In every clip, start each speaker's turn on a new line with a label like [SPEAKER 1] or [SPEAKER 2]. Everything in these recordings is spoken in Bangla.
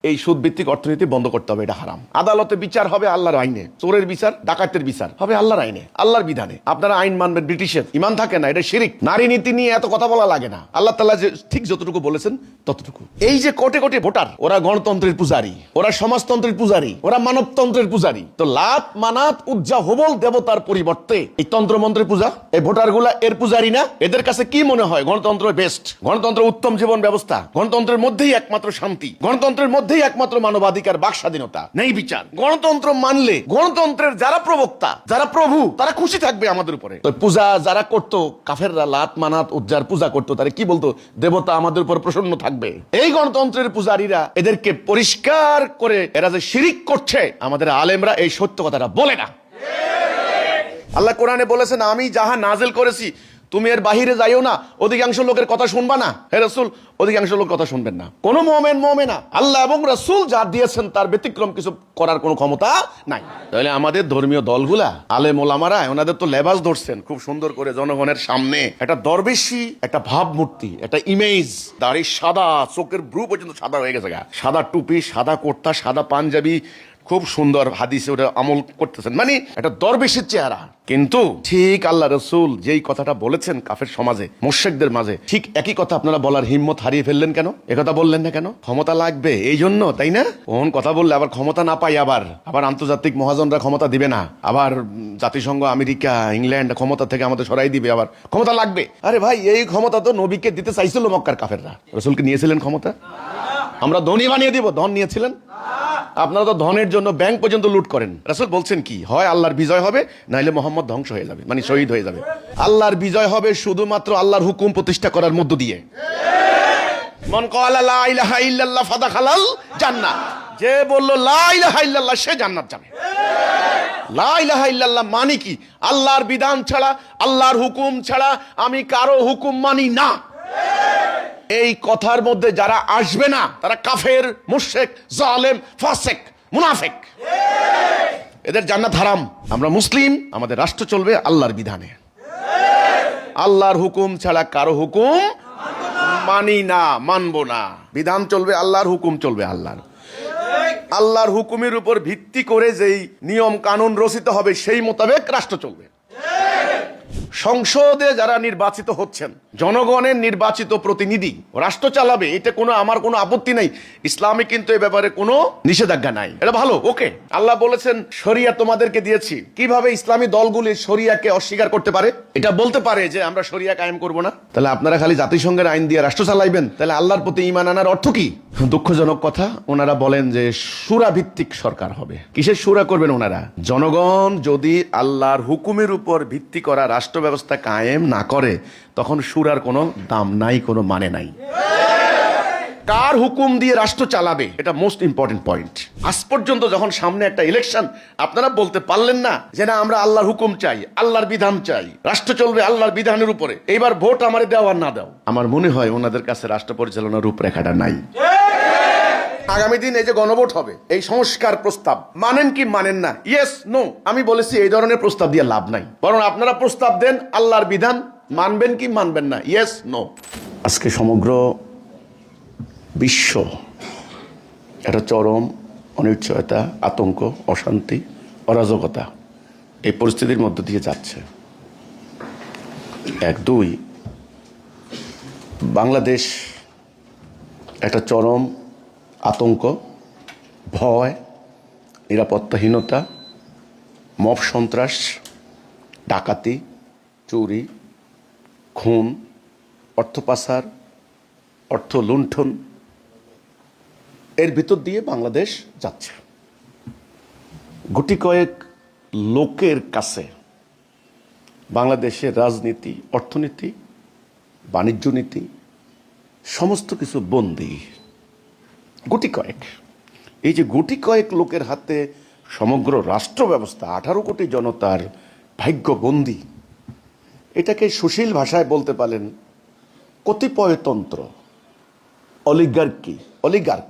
[SPEAKER 1] এই সুদ ভিত্তিক অর্থনীতি বন্ধ করতে হবে, এটা হারাম। আদালতে বিচার হবে আল্লাহর আইনে, চোরের বিচার ডাকাতের বিচার হবে আল্লাহর আইনে, আল্লাহর বিধানে। আপনারা আইন মানবেন ব্রিটিশের, ইমান থাকে না, এটা শিরিক। নারী নীতি নিয়ে এত কথা বলা লাগে না, আল্লাহ তাআলা যে ঠিক যতটুকু বলেছেন ততটুকু। এই যে কোটি কোটি ভোটার, ওরা গণতন্ত্রের পূজারী, ওরা সমাজতন্ত্রের পূজারী, ওরা মানবতন্ত্রের পূজারী। তো লাত মানাত উজ্জা হুবল দেবতার পরিবর্তে এই তন্ত্রমন্ত্রের পূজা, এই ভোটারগুলা এর পূজারী না? এদের কাছে কি মনে হয় গণতন্ত্র বেস্ট, গণতন্ত্র উত্তম জীবন ব্যবস্থা, গণতন্ত্রের মধ্যেই একমাত্র শান্তি, গণতন্ত্রের মধ্যেই একমাত্র মানবাধিকার, বাক স্বাধীনতা, নেই বিচার। গণতন্ত্র মানলে গণতন্ত্রের যারা প্রবক্তা, যারা প্রভু, তারা খুশি থাকবে আমাদের উপরে। তো পূজা যারা করতো, কাফেররা লাত মানাত উজ্জার পূজা করতো, তারা কি বলতো? দেবতা আমাদের উপর প্রসন্ন থাকবে। এই গণতন্ত্রের পূজারীরা এদেরকে পরিষ্কার করে এরা যে শিরিক করছে, আমাদের আলেমরা এই সত্য কথাটা বলে না। আল্লাহ কোরআনে বলেছেন, আমি যাহা নাজিল করেছি তুমি এর বাহিরে যাইও না, অধিকাংশ লোকের কথা শুনবা না। হে রাসূল, অধিকাংশ লোক কথা শুনবেন না। কোন মুমিন মুমিনা আল্লাহ এবং রাসূল যা দিয়েছেন তার ব্যতিক্রম কিছু করার কোনো ক্ষমতা নাই। তাহলে আমাদের ধর্মীয় দলগুলা, আলেম ওলামারা, ওনাদের তো লেবাস ধরছেন খুব সুন্দর করে জনগণের সামনে, একটা দরবেশি, একটা ভাবমূর্তি, একটা ইমেজ, দাড়ি সাদা, চোখের ব্রু পর্যন্ত সাদা হয়ে গেছে, সাদা টুপি, সাদা কুর্তা, সাদা পাঞ্জাবি, খুব সুন্দর হাদিসে ওটা আমল করতেছেন, মানে একটা দরবেশের চেহারা। কিন্তু ঠিক আল্লাহ রসুল যেই কথাটা বলেছেন কাফের সমাজে, মুশরিকদের মাঝে, ঠিক একই কথা আপনারা বলার হিম্মত হারিয়ে ফেললেন কেন? একথা বললেন না কেন? ক্ষমতা লাগবে এই জন্য, তাই না? কোন কথা বললে আবার ক্ষমতা না পাই, আবার আন্তর্জাতিক মহাজনরা ক্ষমতা দিবে না, আবার জাতিসংঘ, আমেরিকা, ইংল্যান্ড ক্ষমতা থেকে আমাদের সরাই দিবে, আবার ক্ষমতা লাগবে। আরে ভাই, এই ক্ষমতা তো নবীকে দিতে চাইছিল মক্কার কাফেররা, রসুলকে নিয়েছিলেন ক্ষমতা? আমরা ধনী বানিয়ে দিব, ধন নিয়েছিলেন? আপনারা তো ধনের জন্য ব্যাংক পর্যন্ত লুট করেন। রাসূল বলছেন কি, হয় আল্লাহর বিজয় হবে, নাইলে মোহাম্মদ ধ্বংস হয়ে যাবে, মানে শহীদ হয়ে যাবে। আল্লাহর বিজয় হবে শুধুমাত্র আল্লাহর হুকুম প্রতিষ্ঠা করার মধ্য দিয়ে। মান ক্বালা লা ইলাহা ইল্লাল্লাহ ফাদাখালাল জান্নাহ, যে বলল লা ইলাহা ইল্লাল্লাহ সে জান্নাত যাবে। লা ইলাহা ইল্লাল্লাহ মানে কি? আল্লাহর বিধান ছাড়া, আল্লাহর হুকুম ছাড়া আমি কারো হুকুম মানি না। এই কথার মধ্যে যারা আসবে না, তারা কাফের, মুশরিক, জালেম, ফাসিক, মুনাফিক। এদের জান্নাত হারাম। আমরা মুসলিম, আমাদের রাষ্ট্র চলবে আল্লাহর বিধানে। আল্লাহর হুকুম ছাড়া কারো হুকুম মানি না, মানবো না। বিধান চলবে আল্লাহর, হুকুম চলবে আল্লাহর। আল্লাহর হুকুমের উপর ভিত্তি করে যেই নিয়ম কানুন রচিত হবে, সেই মোতাবেক রাষ্ট্র চলবে। সংসদে যারা নির্বাচিত হচ্ছেন, জনগণের নির্বাচিত প্রতিনিধি, রাষ্ট্র চালাবে, এটা আমার কোনো আপত্তি নাই। ইসলামে কিন্তু এই ব্যাপারে কোনো নিষেধাজ্ঞা নাই, এটা ভালো, ওকে। আল্লাহ বলেছেন শরিয়া তোমাদেরকে দিয়েছি। কিভাবে ইসলামী দলগুলি শরিয়াকে অস্বীকার করতে পারে? এটা বলতে পারে যে আমরা শরিয়া কায়েম করব না। তাহলে আপনারা খালি জাতিসংঘের আইন দিয়ে রাষ্ট্র চালাইবেন, তাহলে আল্লাহর প্রতি ঈমান আনার অর্থ কি? দুঃখজনক কথা, ওনারা বলেন যে শুরা ভিত্তিক সরকার হবে। কিসের শুরা করবেন ওনারা? জনগণ যদি আল্লাহর হুকুমের উপর ভিত্তি করা রাষ্ট্র ব্যবস্থা কায়েম না করে, তখন শুরার কোনো দাম নাই, কোনো মানে নাই। কার হুকুম দিয়ে রাষ্ট্র চালাবে, এটা মোস্ট ইম্পর্টেন্ট পয়েন্ট। আজ পর্যন্ত যখন সামনে একটা ইলেকশন, আপনারা বলতে পারলেন না যে না আমরা আল্লাহর হুকুম চাই, আল্লাহর বিধান চাই, রাষ্ট্র চলবে আল্লাহর বিধানের উপরে। এইবার ভোট আমারে দাও আর না দাও। আমার মনে হয় ওনাদের কাছে রাষ্ট্র পরিচালনার রূপরেখাটা নাই। আগামী দিন এই যে গণভোট হবে, এই সংস্কার প্রস্তাব মানেন কি মানেন না? Yes, no. আমি বলেছি এই ধরনের প্রস্তাব দিয়ে লাভ নাই, বরং আপনারা প্রস্তাব দেন আল্লাহর বিধান মানবেন কি মানবেন না, ইয়েস, নো। আজকে সমগ্র বিশ্ব একটা চরম অনিশ্চয়তা, আতঙ্ক, অশান্তি, অরাজকতা, এই পরিস্থিতির মধ্য দিয়ে যাচ্ছে। এক, দুই, বাংলাদেশ একটা চরম আতঙ্ক, ভয়, নিরাপত্তাহীনতা, মব সন্ত্রাস, ডাকাতি, চুরি, খুন, অর্থ পাচার, অর্থ লুণ্ঠন, এর ভিতর দিয়ে বাংলাদেশ যাচ্ছে। গুটি কয়েক লোকের কাছে বাংলাদেশের রাজনীতি, অর্থনীতি, বাণিজ্য নীতি সমস্ত কিছু বন্দী। গুটি কয়েক, এই যে গুটি কয়েক লোকের হাতে সমগ্র রাষ্ট্র ব্যবস্থা, 18 কোটি জনতার ভাগ্যবন্দী, এটাকে সুশীল ভাষায় বলতে পারেন কতিপয়তন্ত্র, অলিগার্কি, অলিগার্ক।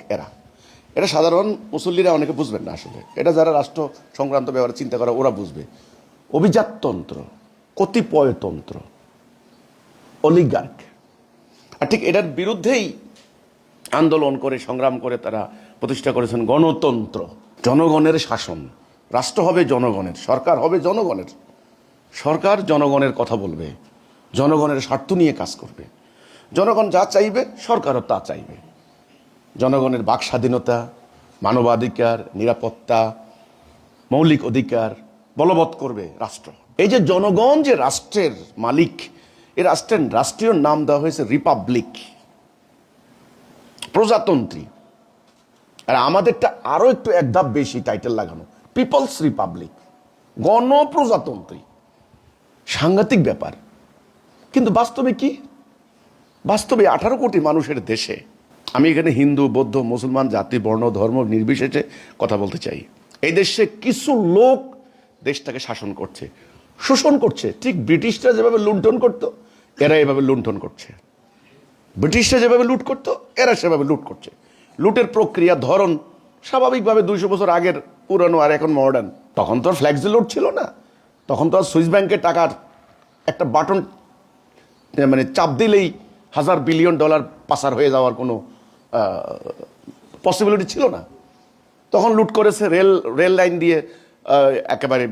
[SPEAKER 1] এটা সাধারণ মুসল্লিরা অনেকে বুঝবেন না আসলে, এটা যারা রাষ্ট্র সংক্রান্ত ব্যাপারে চিন্তা করে ওরা বুঝবে। অভিজাততন্ত্র, কতিপয়তন্ত্র, অলিগার্ক। আর ঠিক এটার বিরুদ্ধেই আন্দোলন করে, সংগ্রাম করে তারা প্রতিষ্ঠা করেছেন গণতন্ত্র, জনগণের শাসন। রাষ্ট্র হবে জনগণের, সরকার হবে জনগণের। সরকার জনগণের কথা বলবে, জনগণের স্বার্থ নিয়ে কাজ করবে। জনগণ যা চাইবে সরকারও তা চাইবে। জনগণের বাক স্বাধীনতা, মানবাধিকার, নিরাপত্তা, মৌলিক অধিকার বলবৎ করবে রাষ্ট্র। এই যে জনগণ যে রাষ্ট্রের মালিক, এই রাষ্ট্রের রাষ্ট্রীয় নাম দেওয়া হয়েছে রিপাবলিক, প্রজাতন্ত্রী। আর আমাদেরটা আরো একটু এক ধাপ বেশি টাইটেল লাগানো, পিপলস রিপাবলিক, গণপ্রজাতন্ত্রী। সাংঘাতিক ব্যাপার। কিন্তু বাস্তবে কি? বাস্তবে 18 কোটি মানুষের দেশে, আমি এখানে হিন্দু, বৌদ্ধ, মুসলমান, জাতি, বর্ণ, ধর্ম নির্বিশেষে কথা বলতে চাই, এই দেশে কিছু লোক দেশটাকে শাসন করছে, শোষণ করছে। ঠিক ব্রিটিশরা যেভাবে লুণ্ঠন করতো, এরা এভাবে লুণ্ঠন করছে। ব্রিটিশরা যেভাবে লুট করতো, এরা সেভাবে লুট করছে। লুটের প্রক্রিয়া, ধরন স্বাভাবিকভাবে 200 বছর আগের পুরনো আর এখন মডার্ন। তখন তো আর ফ্ল্যাক্সি লোড ছিল না, তখন তো আর সুইস ব্যাংকের টাকার একটা বাটন মানে চাপ দিলেই $1000 বিলিয়ন পাচার হয়ে যাওয়ার কোনো পসিবিলিটি ছিল না। তখন লুট করেছে রেল লাইন দিয়ে, একেবারে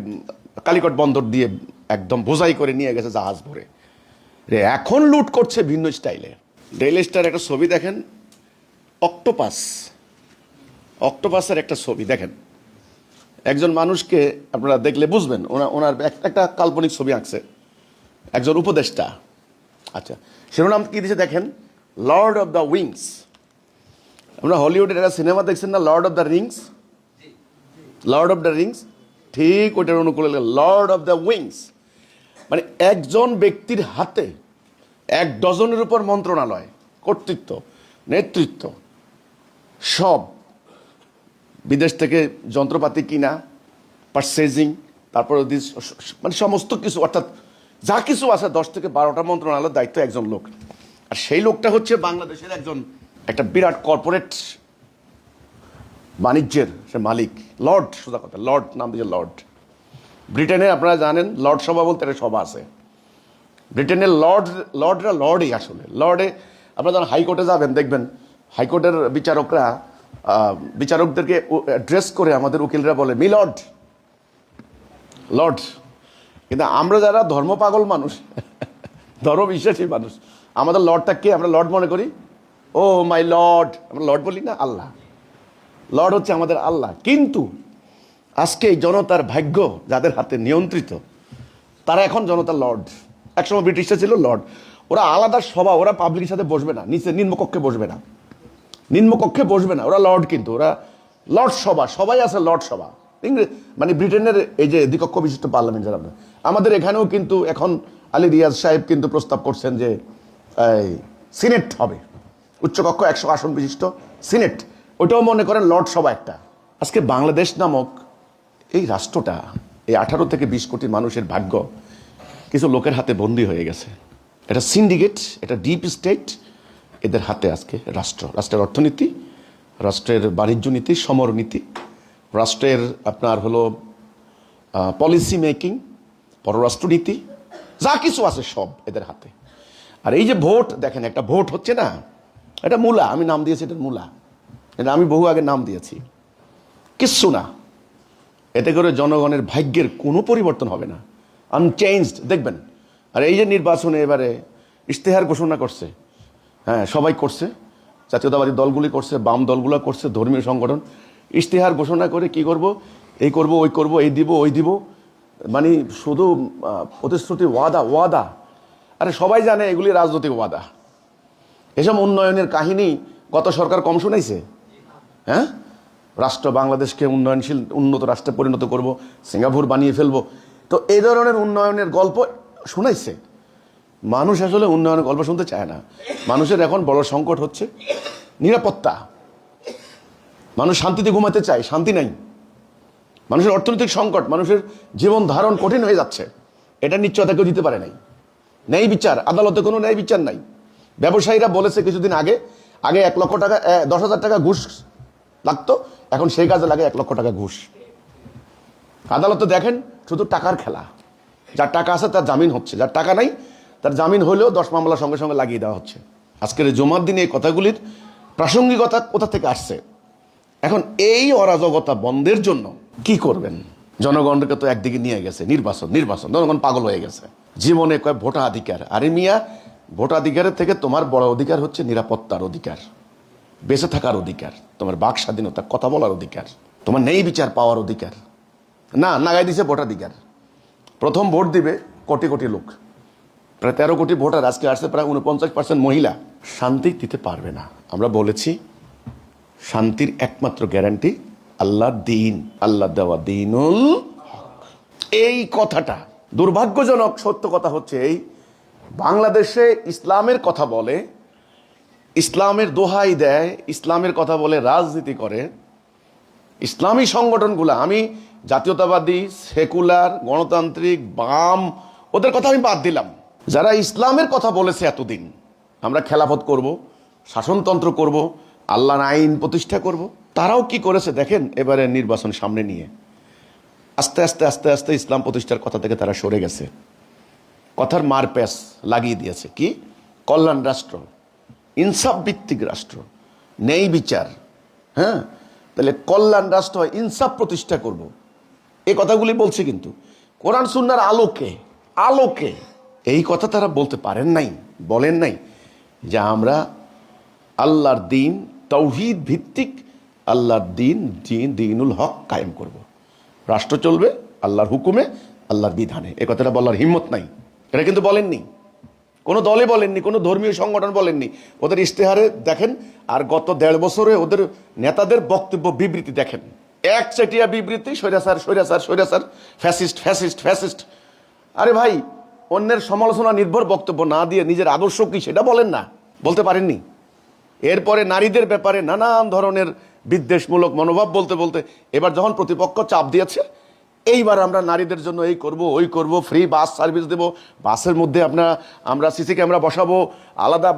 [SPEAKER 1] কালিকট বন্দর দিয়ে একদম বোঝাই করে নিয়ে গেছে জাহাজ ভরে। এখন লুট করছে ভিন্ন স্টাইলে। ডেইলি স্টার একটা ছবি দেখেন, অক্টোপাসের একটা ছবি দেখেন। একজন মানুষকে আপনারা দেখলে বুঝবেন, ওনার একটা কাল্পনিক ছবি আঁকছে একজন উপদেষ্টা। আচ্ছা, শিরোনাম কি দিয়েছে দেখেন, লর্ড অফ দ্য উইংস। আমরা হলিউডের একটা সিনেমা দেখছেন না, Lord of the Rings? Lord of the Rings ঠিক ওইটার অনুকূলে লর্ড অফ দ্য উইংস। মানে একজন ব্যক্তির হাতে 1 ডজনের উপর মন্ত্রণালয়, কর্তৃত্ব, নেতৃত্ব, সব বিদেশ থেকে যন্ত্রপাতি কিনা, পারচেজিং, তারপর মানে সমস্ত কিছু, অর্থাৎ যা কিছু আছে 10 থেকে 12টা মন্ত্রণালয়ের দায়িত্ব একজন লোক। আর সেই লোকটা হচ্ছে বাংলাদেশের একটা বিরাট কর্পোরেট বাণিজ্যের সে মালিক, লর্ড। সোজা কথা, লর্ড নাম দিয়েছে লর্ড। ব্রিটেনে আপনারা জানেন লর্ড সভা বলতে একটা সভা আছে। ব্রিটেনের লর্ডরা লর্ডই আসলে। লর্ডে আপনারা যখন হাইকোর্টে যাবেন দেখবেন হাইকোর্টের বিচারকদেরকে ড্রেস করে আমাদের উকিলরা বলে মি লর্ড, লর্ড। কিন্তু আমরা যারা ধর্ম পাগল মানুষ, ধর্ম বিশ্বাসী মানুষ, আমাদের লর্ডটা কে? আমরা লর্ড মনে করি, ও মাই লর্ড। আমরা লর্ড বলি না, আল্লাহ। লর্ড হচ্ছে আমাদের আল্লাহ। কিন্তু আজকে এই জনতার ভাগ্য যাদের হাতে নিয়ন্ত্রিত, তারা এখন জনতার লর্ড। একসময় ব্রিটিশরা ছিল লর্ড। ওরা আলাদা সভা, ওরা পাবলিকের সাথে বসবে না, নিচে নিম্নকক্ষে বসবে না, নিম্নকক্ষে বসবে না। ওরা লর্ড, কিন্তু ওরা লর্ড সভা, সবাই আছে লর্ড সভা। মানে ব্রিটেনের এই যে দ্বিকক্ষ বিশিষ্ট পার্লামেন্ট যারা, আমাদের এখানেও কিন্তু এখন আলী রিয়াজ সাহেব কিন্তু প্রস্তাব করছেন যে সিনেট হবে, উচ্চকক্ষ 100 আসন বিশিষ্ট সিনেট, ওইটাও মনে করেন লর্ড সভা একটা। আজকে বাংলাদেশ নামক এই রাষ্ট্রটা, এই 18 থেকে 20 কোটি মানুষের ভাগ্য কিছু লোকের হাতে বন্দী হয়ে গেছে। এটা সিন্ডিকেট, এটা ডিপ স্টেট, এদের হাতে আজকে রাষ্ট্র, রাষ্ট্রের অর্থনীতি, রাষ্ট্রের বাণিজ্য নীতি, সমরনীতি, রাষ্ট্রের আপনার হলো পলিসি মেকিং, পররাষ্ট্রনীতি, যা কিছু আছে সব এদের হাতে। আর এই যে ভোট দেখেন, একটা ভোট হচ্ছে না, এটা মূলা, আমি নাম দিয়েছি এটা মূলা, এটা আমি বহু আগে নাম দিয়েছি। কিচ্ছু না, এতে করে জনগণের ভাগ্যের কোনো পরিবর্তন হবে না, আনচেঞ্জড দেখবেন। আর এই যে নির্বাচনে এবারে ইশতেহার ঘোষণা করছে, হ্যাঁ সবাই করছে, জাতীয়তাবাদী দলগুলি করছে, বাম দলগুলো করছে, ধর্মীয় সংগঠন ইশতেহার ঘোষণা করে কি করব, এই করব, ওই করব, এই দিব, ওই দিব, মানে শুধু প্রতিশ্রুতি, ওয়াদা ওয়াদা। আরে সবাই জানে এগুলি রাজনৈতিক ওয়াদা। এসব উন্নয়নের কাহিনী গত সরকার কম শুনাইছে? হ্যাঁ, রাষ্ট্র বাংলাদেশকে উন্নয়নশীল উন্নত রাষ্ট্রে পরিণত করব, সিঙ্গাপুর বানিয়ে ফেলবো, তো এই ধরনের উন্নয়নের গল্প শুনাইছে। মানুষ আসলে উন্নয়নের গল্প শুনতে চায় না। মানুষের এখন বড় সংকট হচ্ছে নিরাপত্তা। মানুষ শান্তিতে ঘুমাতে চায়, শান্তি নাই। মানুষের অর্থনৈতিক সংকট, মানুষের জীবন ধারণ কঠিন হয়ে যাচ্ছে, এটা নিশ্চয়তা কেউ দিতে পারে নাই। ন্যায় বিচার, আদালতে কোনো ন্যায় বিচার নাই। ব্যবসায়ীরা বলেছে কিছুদিন আগে 1 লক্ষ টাকা 10,000 টাকা ঘুষ লাগতো, এখন সেই কাজে লাগে 1 লক্ষ টাকা ঘুষ। আদালতে দেখেন শুধু টাকার খেলা। যার টাকা আছে তার জামিন হচ্ছে, যার টাকা নাই তার জামিন হলেও 10 মামলা সঙ্গে সঙ্গে লাগিয়ে দেওয়া হচ্ছে। আজকের জুমার দিনে এই কথাগুলির প্রাসঙ্গিকতা কোথা থেকে আসছে? এখন এই অরাজকতা বন্ধের জন্য কি করবেন? জনগণকে তো একদিকে নিয়ে গেছে নির্বাচন নির্বাচন, জনগণ পাগল হয়ে গেছে। জীবনে কয় ভোটাধিকার। আরে মিয়া, ভোটাধিকারের থেকে তোমার বড় অধিকার হচ্ছে নিরাপত্তার অধিকার, বেঁচে থাকার অধিকার, তোমার বাক স্বাধীনতা, কথা বলার অধিকার, তোমার নেই বিচার পাওয়ার অধিকার। না, নাগাই দিছে ভোটাধিকার। প্রথম ভোট দিবে কোটি কোটি লোক, প্রায় 13 কোটি ভোটার, আজকে আসছে প্রায় 49% মহিলা। শান্তি দিতে পারবে না। আমরা বলেছি শান্তির একমাত্র গ্যারান্টি আল্লাহর দিন, আল্লাহ দেওয়া দিনুল হক। এই কথাটা দুর্ভাগ্যজনক। সত্য কথা হচ্ছে এই, বাংলাদেশে ইসলামের কথা বলে, ইসলামের দোহাই দেয়, ইসলামের কথা বলে রাজনীতি করে ইসলামী সংগঠনগুলো। আমি জাতীয়তাবাদী, সেকুলার, গণতান্ত্রিক, বাম, ওদের কথা আমি বাদ দিলাম। যারা ইসলামের কথা বলেছে এতদিন, আমরা খেলাফত করব, শাসনতন্ত্র করব, আল্লাহর আইন প্রতিষ্ঠা করব, তারাও কি করেছে দেখেন। এবারে নির্বাচন সামনে নিয়ে আস্তে আস্তে আস্তে আস্তে ইসলাম প্রতিষ্ঠার কথা থেকে তারা সরে গেছে। কথার মার প্যাচ লাগিয়ে দিয়েছে। কি কল্যাণ রাষ্ট্র, ইনসাফ ভিত্তিক রাষ্ট্র, নেই বিচার। হ্যাঁ, তাহলে কল্যাণ রাষ্ট্র হয়, ইনসাফ প্রতিষ্ঠা করব, এই কথাগুলি বলছে। কিন্তু কোরআন সুন্নাহর আলোকে আলোকে এই কথা তারা বলতে পারেন নাই, বলেন নাই যে আমরা আল্লাহর দিন, তাওহীদ ভিত্তিক আল্লাহর দিন, দিনুল হক কায়েম করব। রাষ্ট্র চলবে আল্লাহর হুকুমে, আল্লাহর বিধানে। এ কথাটা বলার হিম্মত নাই। এটা কিন্তু বলেননি, কোনো দলে বলেননি, কোনো ধর্মীয় সংগঠন বলেননি। ওদের ইশতেহারে দেখেন, আর গত 1.5 বছরে ওদের নেতাদের বক্তব্য বিবৃতি দেখেন, একচেটিয়া বিবৃতি, স্বৈরাচার স্বৈরাচার স্বৈরাচার, ফ্যাসিস্ট ফ্যাসিস্ট ফ্যাসিস্ট। আরে ভাই, অন্যের সমালোচনা নির্ভর বক্তব্য না দিয়ে নিজের আদর্শ কি সেটা বলেন না, বলতে পারেননি। এরপরে নারীদের ব্যাপারে নানান ধরনের বিদ্বেষমূলক মনোভাব বলতে বলতে এবার যখন প্রতিপক্ষ চাপ দিয়েছে, এইবার আমরা নারীদের জন্য এই করব, ওই করব, ফ্রি বাস সার্ভিস দেব, বাসের মধ্যে আমরা সিসি ক্যামেরা বসাবো, আলাদা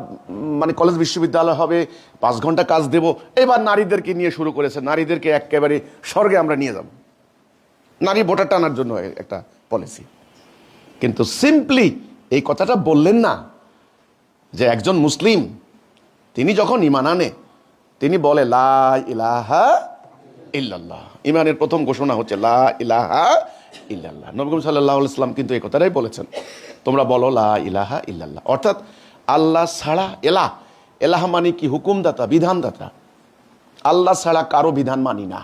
[SPEAKER 1] মানে কলেজ বিশ্ববিদ্যালয় হবে, 5 ঘন্টা কাজ দেব। এবার নারীদেরকে নিয়ে শুরু করেছে, নারীদেরকে একেবারে স্বর্গে আমরা নিয়ে যাব, নারী ভোটার টানার জন্য একটা পলিসি। কিন্তু সিম্পলি এই কথাটা বললেন না যে একজন মুসলিম তিনি যখন ঈমান আনে, তিনি বলে লা ইলাহা ইল্লাল্লাহ। ঈমানের প্রথম ঘোষণা হচ্ছে লা ইলাহা ইল্লাল্লাহ। নবী করিম সাল্লাল্লাহু আলাইহি ওয়াসাল্লাম কিন্তু এই কথাটাই বলেছেন, তোমরা বলো লা ইলাহা ইল্লাল্লাহ। অর্থাৎ আল্লাহ ছাড়া, এলাহ মানে কি? হুকুমদাতা, বিধানদাতা। আল্লাহ ছাড়া কারো বিধান মানি না।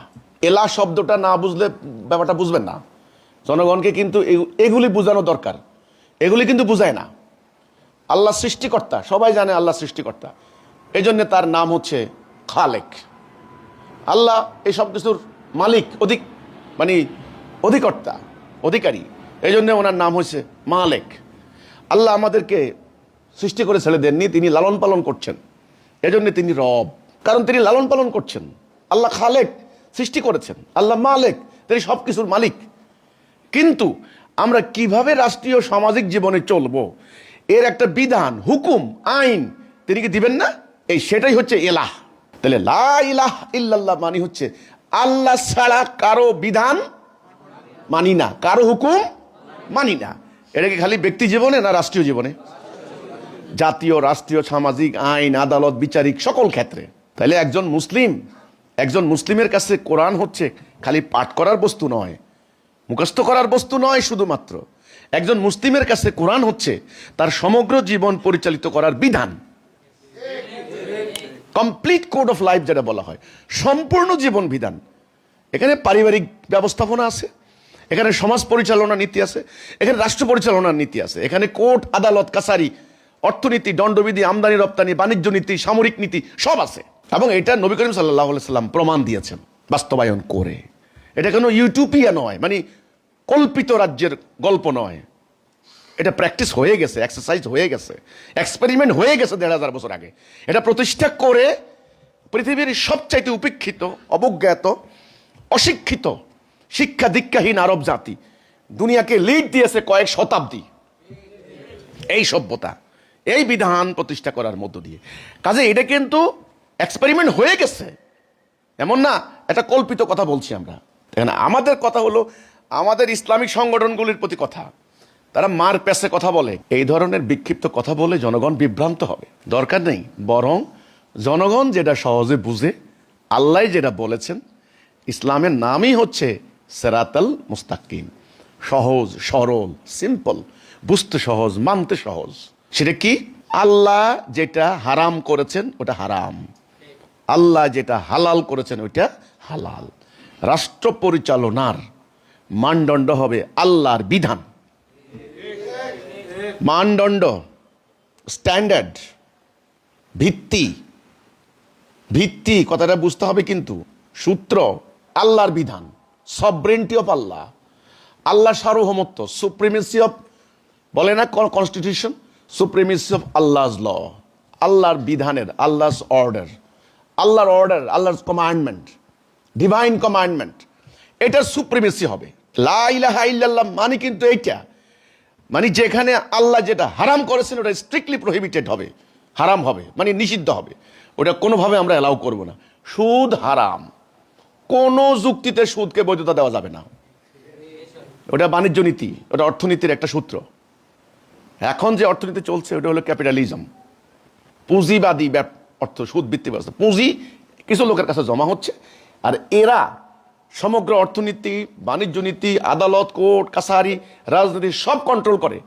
[SPEAKER 1] এলাহ শব্দটা না বুঝলে ব্যাপারটা বুঝবেন না। জনগণকে কিন্তু এগুলি বোঝানো দরকার। এগুলি কিন্তু বুঝায় না। আল্লাহ সৃষ্টিকর্তা, সবাই জানে আল্লাহ সৃষ্টিকর্তা, এই জন্য তার নাম হচ্ছে খালেক। আল্লাহ এই সব কিছুর মালিক, মানে অধিকর্তা, অধিকারী, এই জন্য ওনার নাম হচ্ছে মালেক। আল্লাহ আমাদেরকে সৃষ্টি করে ছেড়ে দেননি, তিনি লালন পালন করছেন, এজন্য তিনি রব, কারণ তিনি লালন পালন করছেন। আল্লাহ খালেক, সৃষ্টি করেছেন। আল্লাহ মালেক, তিনি সব কিছুর মালিক। কিন্তু আমরা কিভাবে রাষ্ট্রীয় সামাজিক জীবনে চলবো, এর একটা বিধান, হুকুম, আইন তিনি কি দিবেন না? সেটাই হচ্ছে এলাহ। তাহলে লা ইলাহা ইল্লাল্লাহ মানে হচ্ছে আল্লাহ ছাড়া কারো বিধান মানি না, কারো হুকুম মানি না। এটা কি খালি ব্যক্তি জীবনে না রাষ্ট্রীয় জীবনে? জাতীয়, রাষ্ট্রীয়, সামাজিক, আইন, আদালত, বিচারিক সকল ক্ষেত্রে। তাহলে একজন মুসলিমের কাছে কোরআন হচ্ছে খালি পাঠ করার বস্তু নয়, মুখস্থ করার বস্তু নয় শুধুমাত্র। একজন মুসলিমের কাছে কোরআন হচ্ছে তার সমগ্র জীবন পরিচালিত করার বিধান, কমপ্লিট কোড অফ লাইফ যেটা বলা হয়, সম্পূর্ণ জীবন বিধান। এখানে পারিবারিক ব্যবস্থাপনা আছে, এখানে সমাজ পরিচালনার নীতি আছে, এখানে রাষ্ট্র পরিচালনার নীতি আছে, এখানে কোর্ট, আদালত, কাছারি, অর্থনীতি, দণ্ডবিধি, আমদানি রপ্তানি, বাণিজ্য নীতি, সামরিক নীতি সব আছে। এবং এটা নবী করিম সাল্লাল্লাহু আলাইহি সাল্লাম প্রমাণ দিয়েছেন বাস্তবায়ন করে। এটা কোনো ইউটোপিয়া নয়, মানে কল্পিত রাজ্যের গল্প নয়। এটা প্র্যাকটিস হয়ে গেছে, এক্সারসাইজ হয়ে গেছে, এক্সপেরিমেন্ট হয়ে গেছে 1500 বছর আগে। এটা প্রতিষ্ঠা করে পৃথিবীর সবচাইতে উপেক্ষিত, অবজ্ঞাত, অশিক্ষিত, শিক্ষা দীক্ষাহীন আরব জাতি দুনিয়াকে লিড দিয়েছে কয়েক শতাব্দী এই সভ্যতা, এই বিধান প্রতিষ্ঠা করার মধ্য দিয়ে। কাজে এটা কিন্তু এক্সপেরিমেন্ট হয়ে গেছে, এমন না এটা কল্পিত কথা বলছি আমরা। এখানে আমাদের কথা হলো আমাদের ইসলামিক সংগঠনগুলির প্রতি কথা। তারা মার প্যাসে কথা বলে, এই ধরনের বিক্ষিপ্ত কথা বলে জনগণ বিভ্রান্ত হবে, দরকার নেই। বরং জনগণ যেটা সহজে বুঝে আল্লাহ যেটা বলেছেন, ইসলামের নামই হচ্ছে সিরাতাল মুস্তাকিম, সহজ সরল, সিম্পল, বুঝতে সহজ, মানতে সহজ। সেটা কি? আল্লাহ যেটা হারাম করেছেন ওটা হারাম, আল্লাহ যেটা হালাল করেছেন ওইটা হালাল। রাষ্ট্র পরিচালনার মানদণ্ড হবে আল্লাহর বিধান, মানদণ্ড, স্ট্যান্ডার্ড, ভিত্তি, ভিত্তি কথাটা বুঝতে হবে, কিন্তু সূত্র আল্লাহর বিধান, সবরেন্টি অফ আল্লাহ, আল্লাহর সার্বভৌমত্ব, সুপ্রিমেসি অফ, বলে না কনস্টিটিউশন, সুপ্রিমেসি অফ আল্লাহর ল, আল্লাহর বিধানের, আল্লাহর অর্ডার, আল্লাহর অর্ডার, আল্লাহর কমান্ডমেন্ট, ডিভাইন কমান্ডমেন্ট, এটার সুপ্রিমেসি হবে। লা ইলাহা ইল্লাল্লাহ মানে কিন্তু এইটা, মানে যেখানে আল্লাহ যেটা হারাম করেছেন ওটা স্ট্রিক্টলি প্রহিবিটেড হবে, হারাম হবে, মানে নিষিদ্ধ হবে, ওটা কোনোভাবে আমরা অ্যালাউ করব না। সুদ হারাম, কোনো যুক্তিতে সুদকে বৈধতা দেওয়া যাবে না, ওটা বাণিজ্য নীতি, ওটা অর্থনীতির একটা সূত্র। এখন যে অর্থনীতি চলছে ওটা হলো ক্যাপিটালিজম, পুঁজিবাদী অর্থ, সুদ ভিত্তিক ব্যবস্থা। পুঁজি কিছু লোকের কাছে জমা হচ্ছে, আর এরা সমগ্র অর্থনীতি, বাণিজ্য নীতি, আদালত, কোর্ট কাছারি, রাজনীতি সব কন্ট্রোল করে।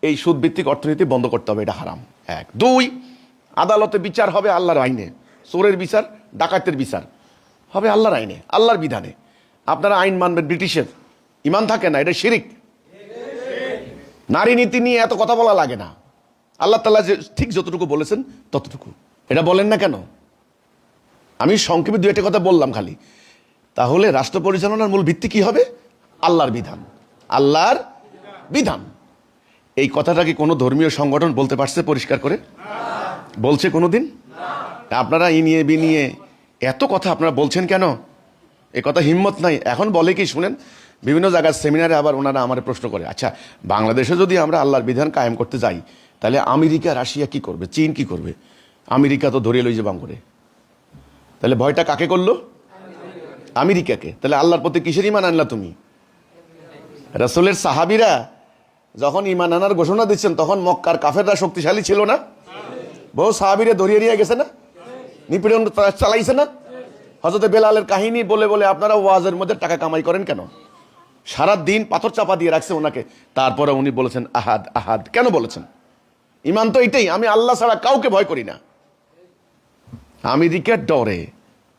[SPEAKER 1] এই সুদ ভিত্তিক অর্থনীতি বন্ধ করতে হবে, এটা হারাম। এক। দুই, আদালতে বিচার হবে আল্লাহর আইনে, চোরের বিচার, ডাকাতের বিচার হবে আল্লাহর আইনে, আল্লাহর বিধানে। আপনারা আইন মানবেন ব্রিটিশের, ইমান থাকে না, এটা শিরিক। নারী নীতি নিয়ে এত কথা বলা লাগে না, আল্লাহ তাআলা যে ঠিক যতটুকু বলেছেন ততটুকু, এটা বলেন না কেন? আমি সংক্ষেপে দু একটা কথা বললাম খালি। তাহলে রাষ্ট্র পরিচালনার মূল ভিত্তি কি হবে? আল্লাহর বিধান, আল্লাহর বিধান। এই কথাটা কি কোনো ধর্মীয় সংগঠন বলতে পারছে পরিষ্কার করে? বলছে কোনোদিন? আপনারা ই নিয়ে বি নিয়ে এত কথা আপনারা বলছেন কেন? এ কথা হিম্মত নাই। এখন বলে কি শুনেন, বিভিন্ন জায়গার সেমিনারে আবার ওনারা আমার প্রশ্ন করে, আচ্ছা বাংলাদেশে যদি আমরা আল্লাহর বিধান কায়েম করতে যাই তাহলে আমেরিকা, রাশিয়া কি করবে, চীন কি করবে? আমেরিকা তো ধরিয়ে লই যে বাং করে, তাহলে ভয়টা কাকে করলো? আমেরিকাকে। তাহলে আল্লাহর প্রতি কিসের ইমান আনলা তুমি? রাসূলের সাহাবীরা যখন ইমান আনার ঘোষণা দিচ্ছেন তখন মক্কার কাফেররা শক্তিশালী ছিল না? বহু সাহাবীরা ধরিয়ে নিয়ে গেছে না, নিপীড়ন চালাইছে না? হযরত বেলালের কাহিনী বলে বলে আপনারা ওয়াজের মধ্যে টাকা কামাই করেন কেন? সারা দিন পাথর চাপা দিয়ে রাখছে ওনাকে, তারপরে উনি বলেছেন আহাদ আহাদ। কেন বলেছেন? ইমান তো এটাই, আমি আল্লাহ ছাড়া কাউকে ভয় করি না। আমেরিকার ডরে,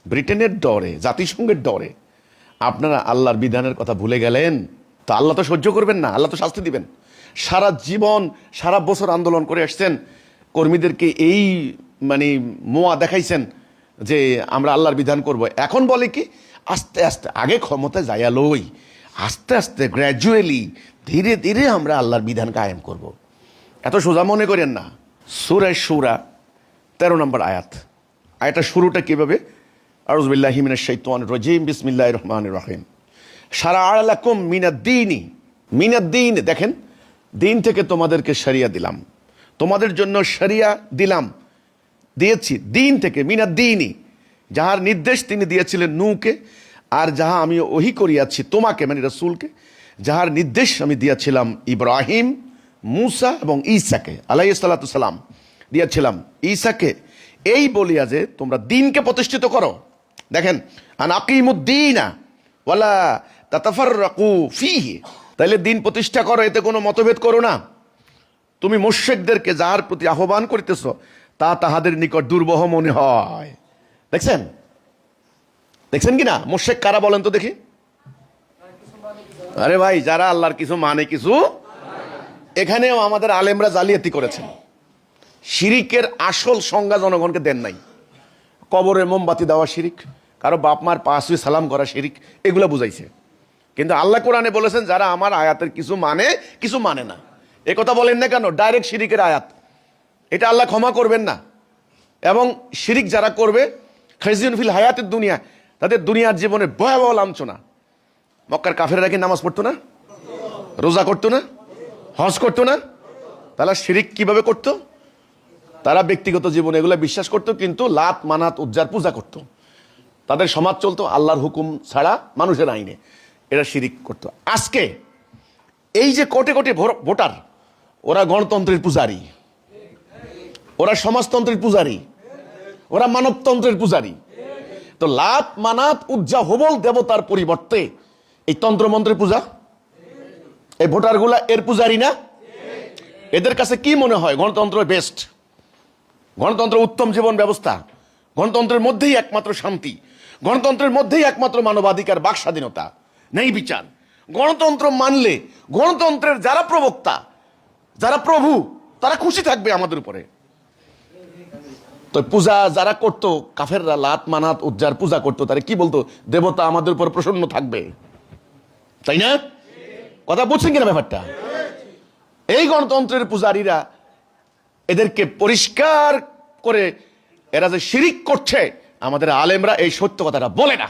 [SPEAKER 1] ব্রিটেনের ডরে, জাতিসংঘের ডরে আপনারা আল্লাহর বিধানের কথা ভুলে গেলেন। তো আল্লাহ তো সহ্য করবেন না, আল্লাহ তো শাস্তি দিবেন। সারা জীবন, সারা বছর আন্দোলন করে আসছেন, কর্মীদেরকে এই মানে মোয়া দেখাইছেন যে আমরা আল্লাহর বিধান করব। এখন বলে কি আস্তে আস্তে, আগে ক্ষমতায় যাইয়া লই, আস্তে আস্তে গ্র্যাজুয়ালি ধীরে ধীরে আমরা আল্লাহর বিধান কায়েম করব। এত সোজা মনে করেন না। সূরা শুরা 13 নম্বর আয়াত। আয়াতটা শুরুটা কিভাবে? আউযু বিল্লাহি মিনাশ শাইতানির রাজিম, বিসমিল্লাহির রহমানির রহিম। শারাআ লাকুম মিনাদ-দীনি, মিনাদ-দীন, দেখেন দিন থেকে তোমাদেরকে শরিয়া দিলাম, তোমাদের জন্য শরিয়া দিলাম, দিয়েছি দিন থেকে, মিনাদ-দীনি, যাহার নির্দেশ তিনি দিয়েছিলেন নূহকে, আর যাহা আমি ওহী করিয়াছি তোমাকে, মানে রাসূলকে, যাহার নির্দেশ আমি দিয়েছিলাম ইব্রাহিম, মূসা এবং ঈসাকে আলাইহিস সালাতু সালাম দিয়েছিলাম, ঈসাকে, এই বলিয়া যে তোমরা দিনকে প্রতিষ্ঠিত করো। দেখেন, আন আকিমুদ্দীনা ওয়ালা তাতাফাররাকু ফীহি, তাইলে দিন প্রতিষ্ঠা করো, এতে কোনো মতভেদ করো না। তুমি মুশরিকদেরকে যাহার প্রতি আহ্বান করিতেছ তা তাহাদের নিকট দুর্বহ মনে হয়। দেখছেন, দেখছেন কি না? মুশরিক কারা বলেন তো দেখি? আরে ভাই, যারা আল্লাহর কিছু মানে কিছু, এখানেও আমাদের আলেমরা জালিয়াতি করেছেন। শিরিকের আসল সংজ্ঞা জনগণকে দেন নাই। কবরে মোমবাতি দেওয়া শিরিক, কারো বাপ মার পা ছুঁয়ে সালাম করা শিরিক, এগুলো বুঝাইছে। কিন্তু আল্লাহ কোরআনে বলেছেন যারা আমার আয়াতের কিছু মানে কিছু মানে না। এ কথা বলেন না কেন? ডাইরেক্ট শিরিকের আয়াত, এটা আল্লাহ ক্ষমা করবেন না। এবং শিরিক যারা করবে খাইজিউন ফিল হায়াতের দুনিয়া, তাদের দুনিয়ার জীবনে ভয়াবহ লাঞ্ছনা। মক্কার কাফেররা কি নামাজ পড়তো না, রোজা করতো না, হজ করতো না? তারা শিরিক কিভাবে করতো? তারা ব্যক্তিগত জীবনে এগুলো বিশ্বাস করতো, কিন্তু লাত মানাত উজ্জার পূজা করতো। তাদের সমাজ চলতো আল্লাহর হুকুম ছাড়া, মানুষের আইনে। এরা শিরিক করতো। আজকে এই যে কোটি কোটি ভোটার, ওরা গণতন্ত্রের পূজারী, ওরা সমাজতন্ত্রের পূজারী, ওরা মানবতন্ত্রের পূজারী। তো তো লাত মানাত উজ্জা হবল দেবতার পরিবর্তে এই তন্ত্রমন্ত্রের পূজা, এই ভোটারগুলা এর পূজারি না? এদের কাছে কি মনে হয় গণতন্ত্র বেস্ট, গণতন্ত্র উত্তম জীবন ব্যবস্থা, গণতন্ত্রের মধ্যেই একমাত্র শান্তি, গণতন্ত্রের মধ্যেই একমাত্র মানবাধিকার, বাক স্বাধীনতা, নেই বিচার। গণতন্ত্র মানলে গণতন্ত্রের যারা প্রবক্তা, যারা প্রভু, তারা খুশি থাকবে আমাদের উপরে। তো পূজা যারা করতো, কাফেররা লাত মানাত উজ্জার পূজা করতো, তারা কি বলতো? দেবতা আমাদের উপর প্রসন্ন থাকবে, তাই না? কথা বুঝছেন কিনা ব্যাপারটা? এই গণতন্ত্রের পূজারীরা এদেরকে পরিষ্কার করে এরা যে শিরিক করছে, আমাদের আলেমরা এই সত্য কথাটা বলে না।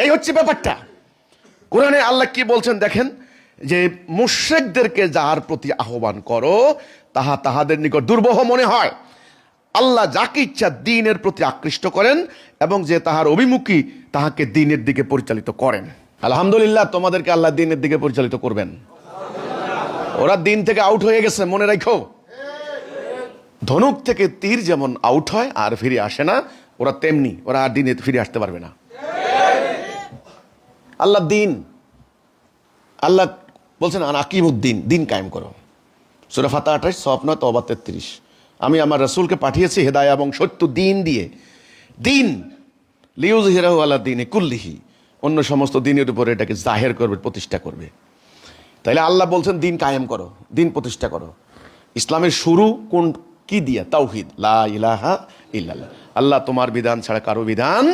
[SPEAKER 1] এই হচ্ছে ব্যাপারটা। কোরআনে আল্লাহ কি বলছেন দেখেন, যে মুশরিকদেরকে যার প্রতি আহ্বান করো তাহা তাহাদের নিকট দুর্বহ মনে হয়। আল্লাহ যাকে ইচ্ছা দ্বীনের প্রতি আকৃষ্ট করেন এবং যে তাহার অভিমুখী তাহাকে দ্বীনের দিকে পরিচালিত করেন। আলহামদুলিল্লাহ, তোমাদেরকে আল্লাহ দ্বীনের দিকে পরিচালিত করবেন। ওরা দ্বীন থেকে আউট হয়ে গেছে, মনে রাখো। ধনুক থেকে তীর যেমন আউট হয় আর ফিরে আসে না, ওরা তেমনি, ওরা আর দ্বীনে ফিরে আসতে পারবে না। আল্লাহ দ্বীন, আল্লাহ বলছেন আকিমুদ্দিন, দিন কায়েম করো। সূরা ফাতিহা 28, সফ 9, তওবা 33। আমি আমার রাসূলকে পাঠিয়েছি হেদায়া এবং সত্য দিন দিয়ে। দিন লিউযহিরাহু আলা দীনি কুল্লিহি, অন্য সমস্ত দিনের উপরে এটাকে জাহের করবে, প্রতিষ্ঠা করবে। তাইলে আল্লাহ বলছেন দিন কায়েম করো, দিন প্রতিষ্ঠা করো। ইসলামের শুরু কোন কি দিয়া? তাওহীদ, লা ইলাহা ইল্লাল্লাহ, আল্লাহ তোমার বিধান ছাড়া কারো বিধান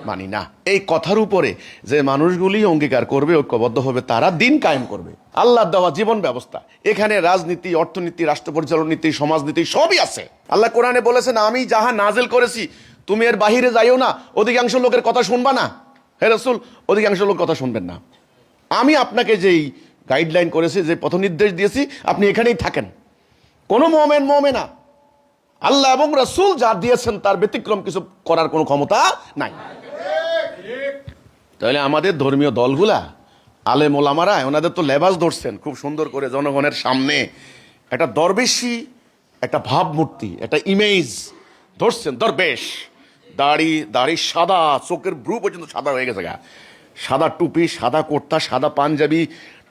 [SPEAKER 1] মানি না। এই কথার উপরে যে মানুষগুলি অঙ্গীকার করবে, ঐক্যবদ্ধ হবে, তারা দিন কায়েম করবে। আল্লাহর দেওয়া জীবন ব্যবস্থা, এখানে রাজনীতি, অর্থনীতি, রাষ্ট্র পরিচালন নীতি, সমাজনীতি সবই আছে। আল্লাহ কোরআনে বলেছেন, আমি যাহা নাজিল করেছি তুমি এর বাহিরে যাইও না, অধিকাংশ লোকের কথা শুনবা না। হে রাসূল, অধিকাংশ লোক কথা শুনবেন না। আমি আপনাকে যেই গাইডলাইন করেছি, যে পথ নির্দেশ দিয়েছি, আপনি এখানেই থাকেন। কোনো মুমিন মুমিনা আল্লাহ এবং রাসূল যা দিয়েছেন তার ব্যতিক্রম কিছু করার কোনো ক্ষমতা নাই। তাহলে আমাদের ধর্মীয় দলগুলা, আলেম ওলামারা, ওনাদের তো লেবাস ধরছেন খুব সুন্দর করে জনগণের সামনে, একটা দরবেশি, একটা ভাবমূর্তি, একটা ইমেজ ধরছেন। দরবেশ, দাড়ি সাদা, চোখের ব্রু পর্যন্ত সাদা হয়ে গেছে গা, সাদা টুপি, সাদা কুর্তা, সাদা পাঞ্জাবি,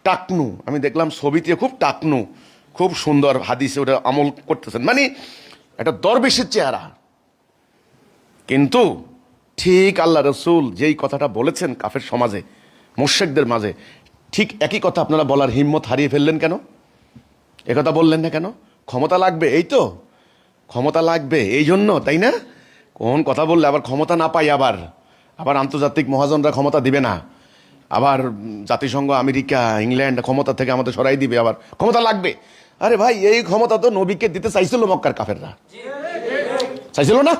[SPEAKER 1] টাকনু। আমি দেখলাম ছবিতে খুব টাকনু, খুব সুন্দর, হাদিসে ওটা আমল করতেছেন, মানে একটা দরবেশের চেহারা। কিন্তু ঠিক আল্লাহ রসুল যেই কথাটা বলেছেন কাফের সমাজে, মুশরিকদের মাঝে, ঠিক একই কথা আপনারা বলার হিম্মত হারিয়ে ফেললেন কেন? একথা বললেন না কেন? ক্ষমতা লাগবে, এই তো ক্ষমতা লাগবে এই জন্য, তাই না? কোন কথা বললে আবার ক্ষমতা না পাই, আবার আন্তর্জাতিক মহাজনরা ক্ষমতা দিবে না, আবার জাতিসংঘ, আমেরিকা, ইংল্যান্ড ক্ষমতা থেকে আমাদের সরাই দিবে, আবার ক্ষমতা লাগবে। আরে ভাই, এই ক্ষমতা তো নবীকে দিতে চাইছিল মক্কার কাফেররা, চাইছিল না?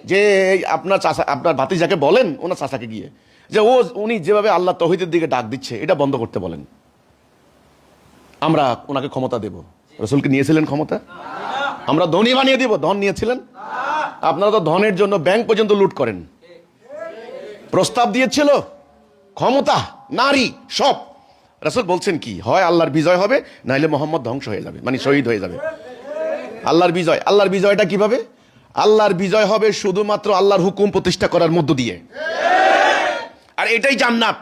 [SPEAKER 1] যে আপনার চাচা, আপনার ভাতিজাকে বলেন ওনার চাচাকে গিয়ে, যে উনি যেভাবে আল্লাহ তৌহিদের দিকে ডাক দিচ্ছে, এটা বন্ধ করতে বলেন, আমরা ওনাকে ক্ষমতা দেব। রাসূলকে নিয়েছিলেন ক্ষমতা? আমরা ধনী বানিয়ে দিব, ধন নিয়েছিলেন? আপনারা তো ধনের জন্য ব্যাংক পর্যন্ত লুট করেন। প্রস্তাব দিয়েছিল ক্ষমতা, নারী, সব। রাসূল বলছেন কি, হয় আল্লাহর বিজয় হবে, নাইলে মোহাম্মদ ধ্বংস হয়ে যাবে, মানে শহীদ হয়ে যাবে। আল্লাহর বিজয়, আল্লাহর বিজয়টা কিভাবে? আল্লাহর বিজয় হবে শুধুমাত্র আল্লাহর হুকুম প্রতিষ্ঠা করার মধ্য দিয়ে, আর এটাই জান্নাত।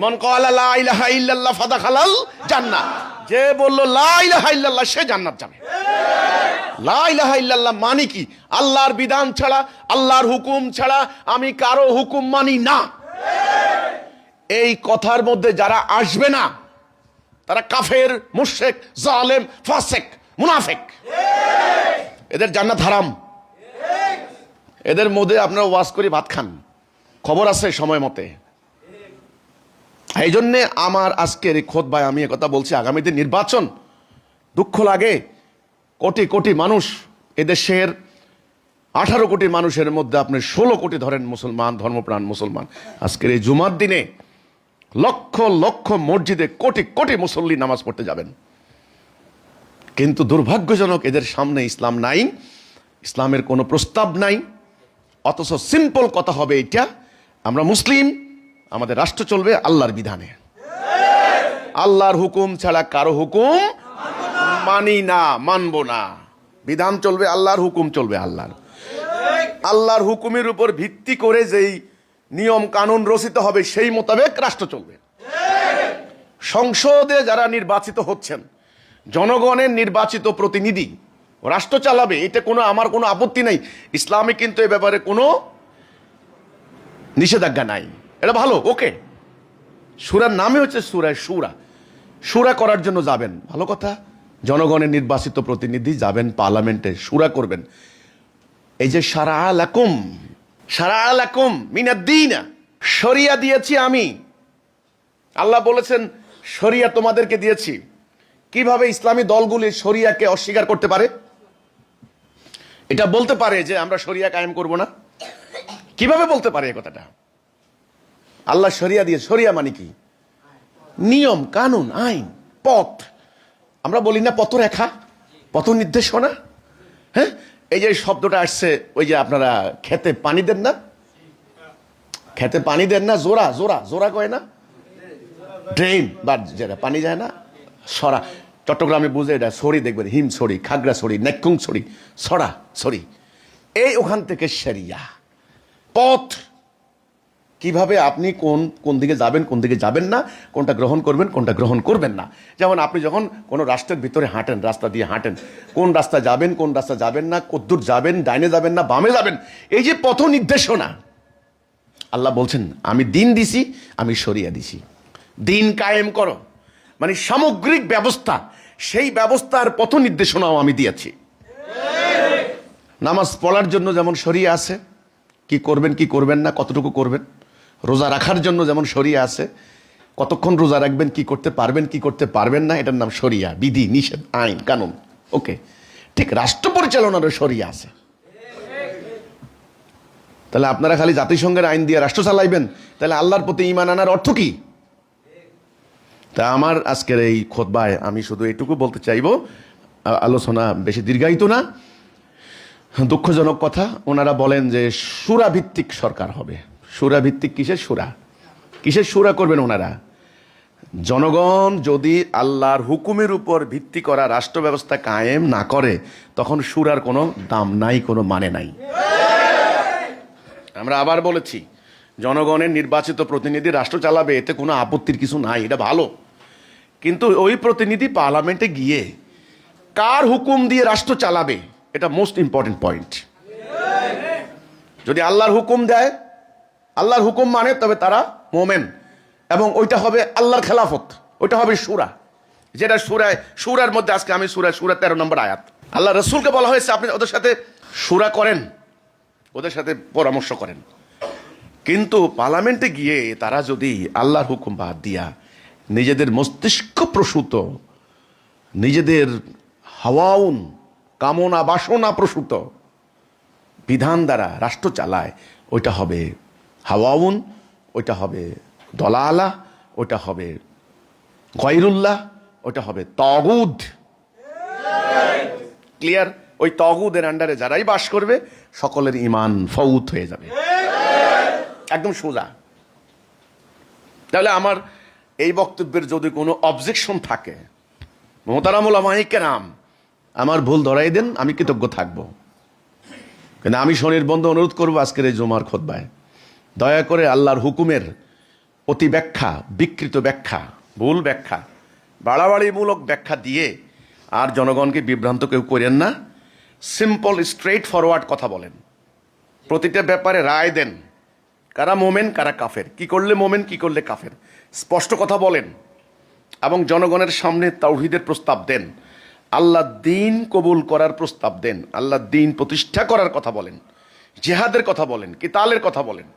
[SPEAKER 1] মান ক্বালা লা ইলাহা ইল্লাল্লাহ ফাদাখালাল জান্নাত, যে বলল লা ইলাহা ইল্লাল্লাহ সে জান্নাত যাবে। লা ইলাহা ইল্লাল্লাহ মানে কি? আল্লাহর বিধান ছাড়া, আল্লাহর হুকুম ছাড়া আমি কারো হুকুম মানি না। এই কথার মধ্যে যারা আসবে না, তারা কাফের, মুশরিক, জালেম, ফাসিক, মুনাফিক। এদের জান্নাত হারাম। এদের মধ্যে আপনারা ওয়াজ করে ভাত খান, খবর আছে সময় মতে। এই জন্যে আমার আজকের এই খুতবায় আমি একথা বলছি, আগামীতে নির্বাচন, দুঃখ লাগে, কোটি কোটি মানুষ, এদেশের 18 কোটি মানুষের মধ্যে আপনি 16 কোটি ধরেন মুসলমান, ধর্মপ্রাণ মুসলমান। আজকের এই জুমার দিনে লক্ষ লক্ষ মসজিদে কোটি কোটি মুসল্লি নামাজ পড়তে যাবেন, কিন্তু দুর্ভাগ্যজনক এদের সামনে ইসলাম নাই, ইসলামের কোনো প্রস্তাব নাই। অথচ সিম্পল কথা হবে এটা, আমরা মুসলিম, আমাদের রাষ্ট্র চলবে আল্লাহর বিধানে, আল্লাহর হুকুম ছাড়া কারো হুকুম মানি না, মানবো না। বিধান চলবে আল্লাহর, হুকুম চলবে আল্লাহর। আল্লাহর হুকুমের উপর ভিত্তি করে যেই নিয়ম কানুন রচিত হবে সেই মোতাবেক রাষ্ট্র চলবে। সংসদে যারা নির্বাচিত হচ্ছেন, জনগণের নির্বাচিত প্রতিনিধি রাষ্ট্র চালাবে, এটা আমার কোনো আপত্তি নাই। ইসলামে কিন্তু এ ব্যাপারে কোনো নিষেধাজ্ঞা নাই, এটা ভালো, ওকে। সূরার নামে হচ্ছে সূরা শুরা, শুরা করার জন্য যাবেন, ভালো কথা। জনগণের নির্বাচিত প্রতিনিধি যাবেন পার্লামেন্টে, শুরা করবেন। এই যে শারা লাকুম মিনাদ-দীন, শরিয়া দিয়েছি আমি, আল্লাহ বলেছেন শরিয়া তোমাদেরকে দিয়েছি। কিভাবে ইসলামী দলগুলি শরিয়াকে অস্বীকার করতে পারে? এটা বলতে পারে যে আমরা শরিয়া কায়েম করব না? কিভাবে বলতে পারে এই কথাটা? আল্লাহ শরিয়া দিয়ে, শরিয়া মানে কি? নিয়ম কানুন, আইন, পথ। আমরা বলি না পথরেখা, পথ নির্দেশনা। হ্যাঁ, এই যে শব্দটা আসছে, ওই যে আপনারা খেতে পানি দেন না, খেতে পানি দেন না, জোড়া জোড়া জোড়া কয় না, ড্রেন বা যেটা পানি যায় না, সরা। চট্টগ্রামে বুঝে এটা সরি, দেখবেন হিম সরি, খাগড়া সরি, নেকুং সরি, সরা সরি। এই ওখান থেকে শরিয়া পথ, কিভাবে আপনি কোন দিকে যাবেন, কোন দিকে যাবেন না, কোনটা গ্রহণ করবেন, কোনটা গ্রহণ করবেন না। যেমন আপনি যখন কোনো রাষ্ট্রের ভিতরে হাঁটেন, রাস্তা দিয়ে হাঁটেন, কোন রাস্তা যাবেন, কোন রাস্তা যাবেন না, কদ্দূর যাবেন, ডাইনে যাবেন না বামে যাবেন, এই যে পথ নির্দেশনা। আল্লাহ বলছেন আমি দিন দিছি, আমি শরিয়া দিছি, দিন কায়েম করো, মানে সামগ্রিক ব্যবস্থা, সেই ব্যবস্থার পথ নির্দেশনাও আমি দিয়েছি। নামাজ পড়ার জন্য যেমন শরিয়া আছে, কি করবেন কি করবেন না, কতটুকু করবেন। রোজা রাখার জন্য যেমন শরিয়া আছে, কতক্ষণ রোজা রাখবেন, কি করতে পারবেন কি করতে পারবেন না, এটার নাম শরিয়া, বিধি নিষেধ, আইন কানুন, ওকে। ঠিক রাষ্ট্র পরিচালনারও শরিয়া আছে। তাহলে আপনারা খালি জাতিসংঘের আইন দিয়ে রাষ্ট্র চালাইবেন, তাহলে আল্লাহর প্রতি ঈমান আনার অর্থ কি? তা আমার আজকের এই খুতবায় আমি শুধু এইটুকু বলতে চাইব, আলোচনা বেশি দীর্ঘায়িত না। দুঃখজনক কথা, ওনারা বলেন যে শুরা ভিত্তিক সরকার হবে। শুরা ভিত্তিক কিসের শুরা? কিসের শুরা করবেন ওনারা? জনগণ যদি আল্লাহর হুকুমের উপর ভিত্তি করা রাষ্ট্র ব্যবস্থা কায়েম না করে, তখন শুরার কোনো দাম নাই, কোনো মানে নাই। আমরা আবার বলেছি, জনগণের নির্বাচিত প্রতিনিধি রাষ্ট্র চালাবে, এতে কোনো আপত্তির কিছু নাই, এটা ভালো। কিন্তু ওই প্রতিনিধি পার্লামেন্টে গিয়ে কার হুকুম দিয়ে রাষ্ট্র চালাবে, এটা মোস্ট ইম্পর্টেন্ট পয়েন্ট। যদি আল্লাহর হুকুম দেয়, আল্লাহর হুকুম মানে, তবে তারা মোমেন, এবং ওইটা হবে আল্লাহর খেলাফত, ওইটা হবে শুরা। যেটা শুরার মধ্যে আজকে আমি শুরা 13 নম্বর আয়াত, আল্লাহ রসুলকে বলা হয়েছে আপনি ওদের সাথে শুরা করেন, ওদের সাথে পরামর্শ করেন। কিন্তু পার্লামেন্টে গিয়ে তারা যদি আল্লাহর হুকুম বাদ দিয়া নিজেদের মস্তিষ্ক প্রসূত, নিজেদের হাওয়াউন কামনা বাসনা প্রসূত বিধান দ্বারা রাষ্ট্র চালায়, ওইটা হবে হাওয়াউন, ওইটা হবে দলালা, ওইটা হবে গয়রুল্লাহ, ওইটা হবে তাগুদ। ক্লিয়ার? ওই তাগুদের আন্ডারে যারাই বাস করবে, সকলের ঈমান ফৌত হয়ে যাবে, একদম সোজা। তাহলে আমার এই বক্তব্যের যদি কোনো অবজেকশন থাকে, মোহতারাম উলামায়ে কেরাম, আমার ভুল ধরাই দেন, আমি কৃতজ্ঞ থাকব। কিন্তু আমি স্বনির্বন্ধ অনুরোধ করবো আজকের এই জুমার খুতবায়, দয়া করে আল্লাহর হুকুমের অতি ব্যাখ্যা, বিকৃত ব্যাখ্যা, ভুল ব্যাখ্যা, বাড়াবাড়িমূলক ব্যাখ্যা দিয়ে আর জনগণকে বিভ্রান্ত কেউ করেন না। সিম্পল স্ট্রেট ফরওয়ার্ড কথা বলেন, প্রতিটা ব্যাপারে রায় দেন, কারা মোমেন কারা কাফের, কি করলে মোমেন কি করলে কাফের, স্পষ্ট কথা বলেন, এবং জনগণের সামনে তাওহীদের প্রস্তাব দেন, আল্লাহ দ্বীন কবুল করার প্রস্তাব দেন, আল্লাহ দ্বীন প্রতিষ্ঠা করার কথা বলেন, জিহাদের কথা বলেন, কিতালের কথা বলেন,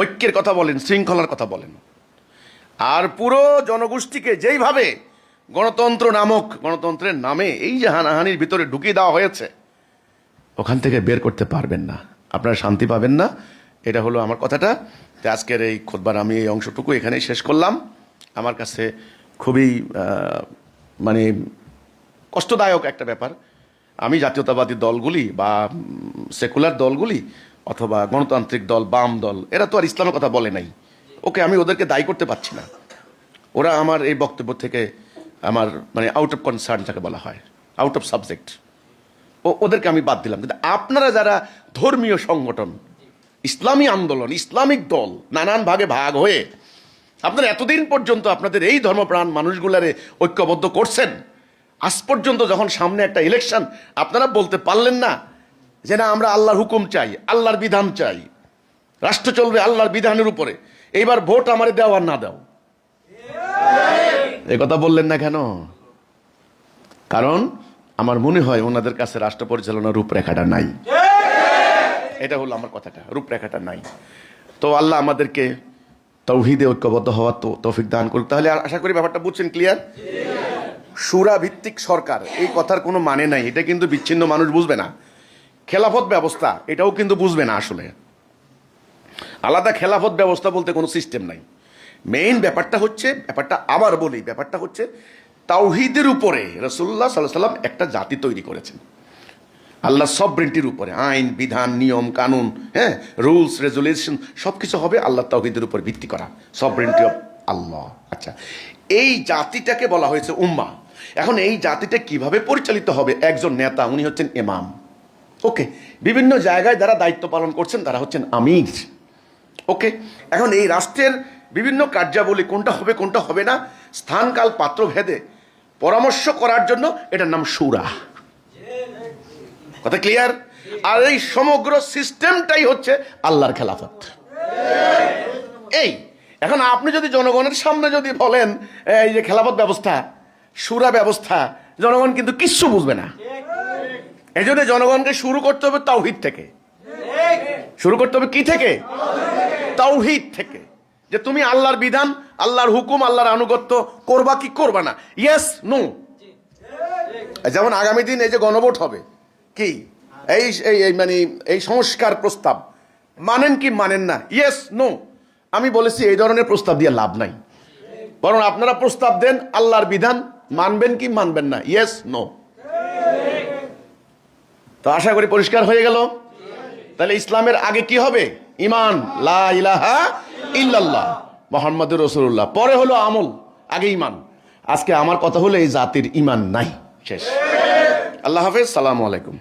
[SPEAKER 1] ঐক্যের কথা বলেন, শৃঙ্খলার কথা বলেন। আর পুরো জনগোষ্ঠীকে যেইভাবে গণতন্ত্রের নামে এই যে হানাহানির ভিতরে ঢুকিয়ে দেওয়া হয়েছে, ওখান থেকে বের করতে পারবেন না, আপনারা শান্তি পাবেন না। এটা হলো আমার কথাটা। আজকের এই খুতবার আমি এই অংশটুকু এখানেই শেষ করলাম। আমার কাছে খুবই মানে কষ্টদায়ক একটা ব্যাপার, আমি জাতীয়তাবাদী দলগুলি বা সেকুলার দলগুলি অথবা গণতান্ত্রিক দল, বাম দল, এরা তো আর ইসলামের কথা বলে নাই, ওকে, আমি ওদেরকে দায়ী করতে পারছি না। ওরা আমার এই বক্তব্য থেকে আমার মানে আউট অফ কনসার্ন যাকে বলা হয়, আউট অফ সাবজেক্ট, ওদেরকে আমি বাদ দিলাম, কিন্তু আপনারা যারা ধর্মীয় সংগঠন, ইসলামী আন্দোলন, ইসলামিক দল, নানান ভাগে ভাগ হয়ে আপনারা এতদিন পর্যন্ত আপনাদের এই ধর্মপ্রাণ মানুষগুলারে ঐক্যবদ্ধ করছেন, আজ পর্যন্ত যখন সামনে একটা ইলেকশন আপনারা বলতে পারলেন না যে না আমরা আল্লাহর হুকুম চাই, আল্লাহর বিধান চাই, রাষ্ট্র চলবে আল্লাহর বিধানের উপরে, এইবার ভোট আমারে দাও আর না দাও, এ কথা বললেন না কেন? কারণ আমার মনে হয় ওনাদের কাছে রাষ্ট্র পরিচালনার রূপরেখাটা নাই। এটা হলো আমার কথাটা, রূপরেখাটা নাই। তো আল্লাহ আমাদেরকে তাওহীদে ঐক্যবদ্ধ হওয়ার তো তৌফিক দান করুক। তাহলে আশা করি ব্যাপারটা বুঝছেন, ক্লিয়ার? শুরা ভিত্তিক সরকার এই কথার কোনো মানে নাই, এটা কিন্তু বিচ্ছিন্ন মানুষ বুঝবে না। খেলাফত ব্যবস্থা এটাও কিন্তু বুঝবে না। আসলে আলাদা খেলাফত ব্যবস্থা বলতে কোনো সিস্টেম নাই। মেইন ব্যাপারটা হচ্ছে, ব্যাপারটা আবার বলি, ব্যাপারটা হচ্ছে তাওহীদের উপরে রাসূলুল্লাহ সাল্লাল্লাহু আলাইহি ওয়াসাল্লাম একটা জাতি তৈরি করেছেন। আল্লাহ সবরেন্টির উপরে, আইন বিধান নিয়ম কানুন, হ্যাঁ, রুলস রেজুলেশন সবকিছু হবে আল্লাহ তাওহীদের উপর ভিত্তি করা, সবরেন্টি অফ আল্লাহ। আচ্ছা, এই জাতিটাকে বলা হয়েছে উম্মাহ। এখন এই জাতিটা কিভাবে পরিচালিত হবে? একজন নেতা, উনি হচ্ছেন ইমাম। ওকে, বিভিন্ন জায়গায় যারা দায়িত্ব পালন করছেন তারা হচ্ছেন আমির। ওকে, এখন এই রাষ্ট্রের বিভিন্ন কার্যাবলী কোনটা হবে কোনটা হবে না, স্থান কাল পাত্র ভেদে পরামর্শ করার জন্য এটার নাম শুরা। কথা ক্লিয়ার? আর এই সমগ্র সিস্টেমটাই হচ্ছে আল্লাহর খেলাফত। এই এখন আপনি যদি জনগণের সামনে যদি বলেন এই যে খেলাফত ব্যবস্থা, শুরা ব্যবস্থা, জনগণ কিন্তু কিচ্ছু বুঝবে না। এই জন্য জনগণকে শুরু করতে হবে তাওহীদ থেকে। শুরু করতে হবে কি থেকে? তাওহীদ থেকে, যে তুমি আল্লাহর বিধান, আল্লাহর হুকুম, আল্লাহর আনুগত্য করবা কি করবা না, ইয়েস নো। যেমন আগামী দিন এই যে গণভোট হবে, কি এই এই মানে এই সংস্কার প্রস্তাব মানেন কি মানেন না, ইয়েস নো। আমি বলেছি এই ধরনের প্রস্তাব দিয়ে লাভ নাই, বরং আপনারা প্রস্তাব দেন আল্লাহর বিধান মানবেন কি মানবেন না, ইয়েস নো। তো আশা করি পরিষ্কার হয়ে গেল। তাহলে ইসলামের আগে কি হবে? ঈমান, লা ইলাহা ইল্লাল্লাহ মুহাম্মাদুর রাসূলুল্লাহ, পরে হলো আমল, আগে ঈমান। আজকে আমার কথা হলো এই জাতির ঈমান নাই, শেষ। আল্লাহ হাফেজ, সালামু আলাইকুম।